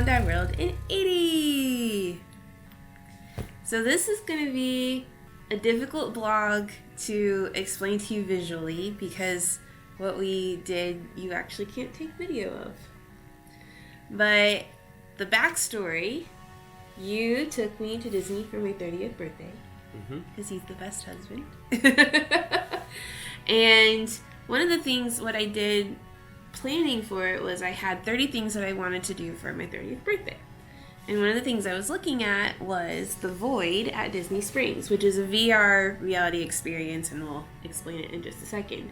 found our world in 80. So this is going to be a difficult blog to explain to you visually because what we did you actually can't take video of. But the backstory, you took me to Disney for my 30th birthday because he's the best husband. And one of the things, what I did planning for it was I had 30 things that I wanted to do for my 30th birthday. And one of the things I was looking at was the Void at Disney Springs, which is a VR reality experience, and we'll explain it in just a second.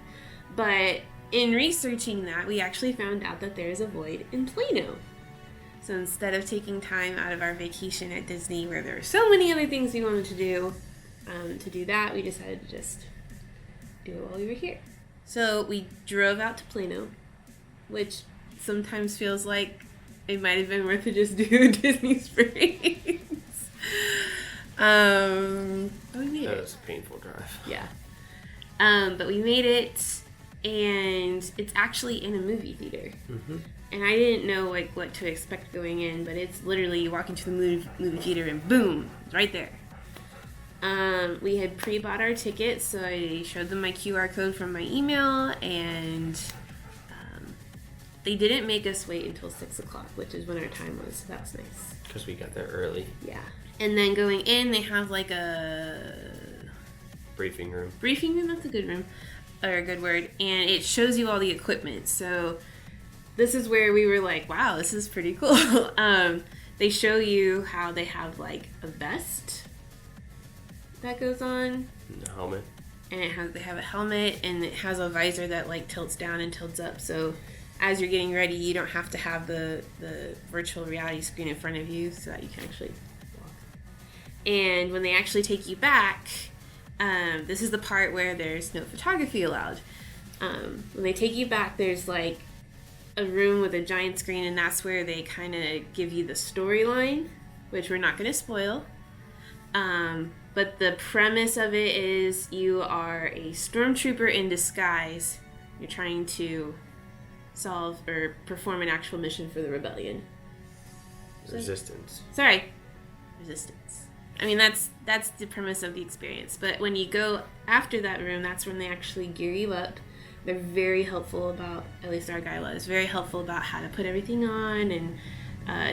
But in researching that, we actually found out that there's a Void in Plano. So instead of taking time out of our vacation at Disney, where there were so many other things we wanted to do that, we decided to just do it while we were here. So we drove out to Plano, which sometimes feels like it might have been worth it just do Disney Springs. But we made it. That was a painful drive. Yeah. But we made it, and it's actually in a movie theater. And I didn't know what to expect going in, but it's literally you walk into the movie theater and boom, it's right there. We had pre-bought our tickets, so I showed them my QR code from my email, and they didn't make us wait until 6 o'clock, which is when our time was, so that was nice. Because we got there early. Yeah. And then going in, they have like a... Briefing room. Briefing room, that's a good room, or a good word. And it shows you all the equipment. So this is where we were like, wow, this is pretty cool. They show you how they have like a vest that goes on. And a helmet. And they have a helmet, and it has a visor that like tilts down and tilts up. So as you're getting ready, you don't have to have the virtual reality screen in front of you so that you can actually walk. And when they actually take you back, this is the part where there's no photography allowed. When they take you back, there's like a room with a giant screen, and that's where they kind of give you the storyline, which we're not going to spoil. But the premise of it is you are a stormtrooper in disguise. You're trying to solve or perform an actual mission for the rebellion. Resistance. Resistance. I mean, that's the premise of the experience. But when you go after that room, that's when they actually gear you up. They're very helpful about, at least our guy was, very helpful about how to put everything on, and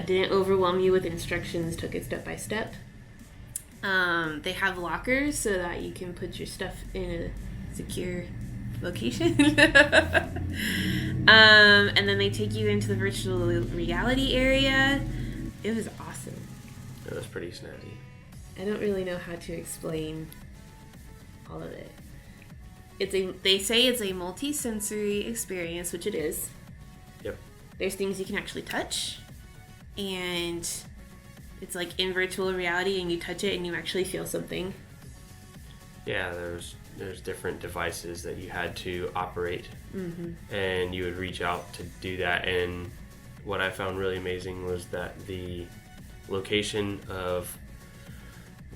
didn't overwhelm you with instructions, took it step by step. They have lockers so that you can put your stuff in a secure location. And then they take you into the virtual reality area. It was awesome. It was pretty snazzy. I don't really know how to explain all of it. They say it's a multi-sensory experience, which it is. Yep. There's things you can actually touch, and it's like in virtual reality, and you touch it and you actually feel something. Yeah, there's different devices that you had to operate, and you would reach out to do that. And what I found really amazing was that the location of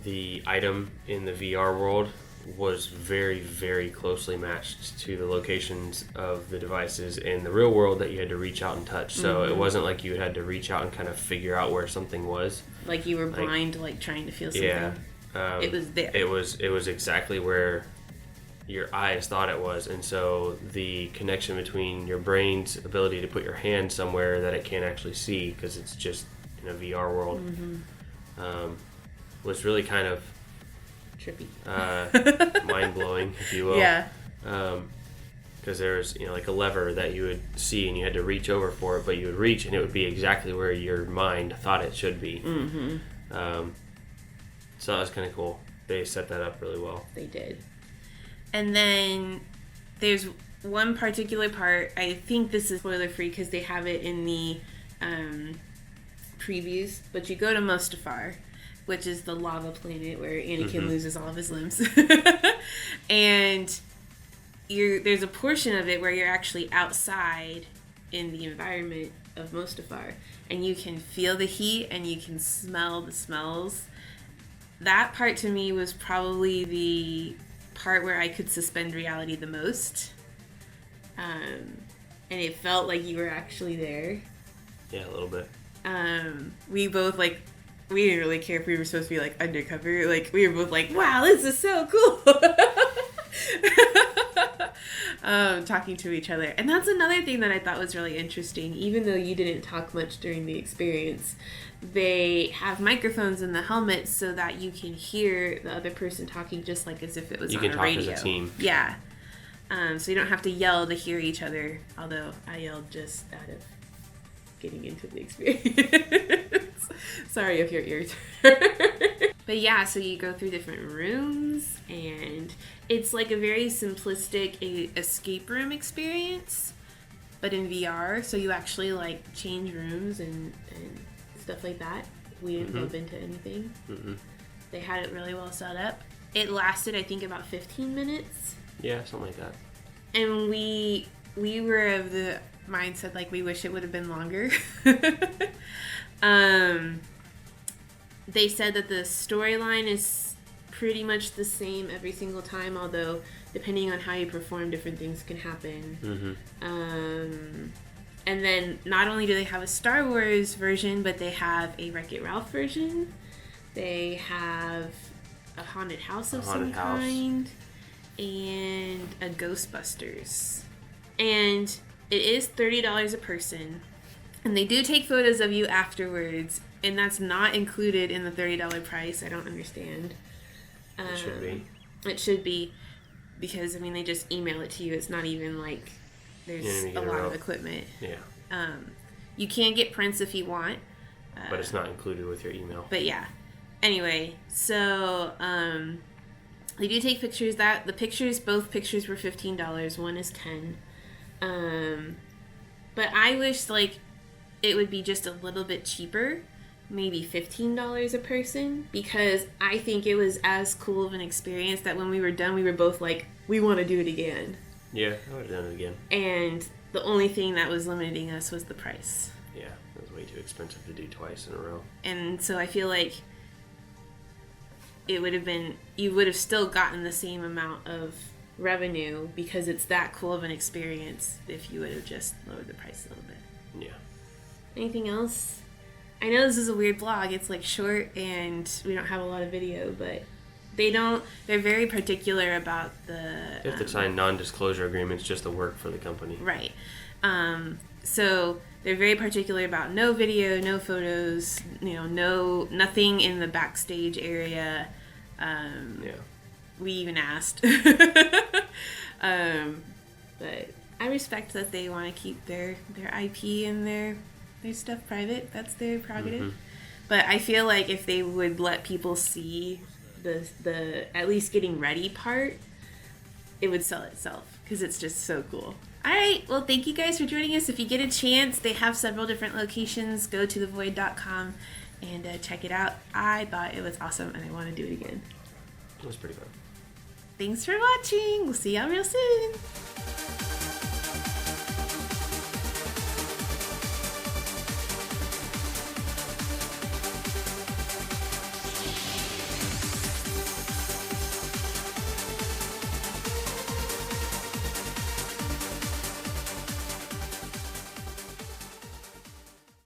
the item in the VR world was very, very closely matched to the locations of the devices in the real world that you had to reach out and touch. So it wasn't like you had to reach out and kind of figure out where something was. Like you were blind, like trying to feel something. Yeah. It was there. It was exactly where your eyes thought it was. And so the connection between your brain's ability to put your hand somewhere that it can't actually see because it's just in a VR world was really kind of trippy, mind-blowing, if you will. Yeah. Because there's like a lever that you would see and you had to reach over for it, but you would reach and it would be exactly where your mind thought it should be. So that was kind of cool. They set that up really well. They did. And then there's one particular part, I think this is spoiler free because they have it in the previews, but you go to Mustafar, which is the lava planet where Anakin loses all of his limbs. And there's a portion of it where you're actually outside in the environment of Mustafar, and you can feel the heat and you can smell the smells. That part to me was probably the part where I could suspend reality the most. And it felt like you were actually there. Yeah, a little bit. we both like, we didn't really care if we were supposed to be like undercover. Like we were both like, wow, this is so cool. Talking to each other. And that's another thing that I thought was really interesting. Even though you didn't talk much during the experience, they have microphones in the helmets so that you can hear the other person talking just like as if it was on a radio. You can talk as a team. Yeah. So you don't have to yell to hear each other. Although I yelled just out of getting into the experience. Sorry if your ears hurt. But yeah, so you go through different rooms, and it's like a very simplistic escape room experience, but in VR. So you actually like change rooms and stuff like that. We didn't bump into anything. They had it really well set up. It lasted, I think, about 15 minutes. Yeah, something like that. And we were of the mindset like we wish it would have been longer. They said that the storyline is pretty much the same every single time, although depending on how you perform, different things can happen. And then not only do they have a Star Wars version, but they have a Wreck-It Ralph version. They have a haunted house of some kind, and a Ghostbusters. And it is $30 a person, and they do take photos of you afterwards, and that's not included in the $30 price. I don't understand. It should be. It should be, because, I mean, they just email it to you. It's not even like there's a lot of equipment. Yeah. You can get prints if you want. But it's not included with your email. But yeah. Anyway, so they do take pictures. Both pictures were $15. One is $10. But I wish like it would be just a little bit cheaper, maybe $15 a person, because I think it was as cool of an experience that when we were done, we were both like, we want to do it again. Yeah, I would have done it again. And the only thing that was limiting us was the price. Yeah, it was way too expensive to do twice in a row. And so I feel like it would have been, you would have still gotten the same amount of revenue because it's that cool of an experience if you would have just lowered the price a little bit. Yeah. Anything else? I know this is a weird vlog. It's like short and we don't have a lot of video, but they're very particular about the... They have to sign non-disclosure agreements just to work for the company. Right. So they're very particular about no video, no photos, nothing in the backstage area. Yeah. We even asked. But I respect that they want to keep their IP and their stuff private. That's their prerogative. But I feel like if they would let people see the at least getting ready part, it would sell itself because it's just so cool. All right, well, thank you guys for joining us. If you get a chance, they have several different locations. Go to thevoid.com and check it out. I thought it was awesome and I want to do it again. It was pretty fun. Thanks for watching. We'll see y'all real soon.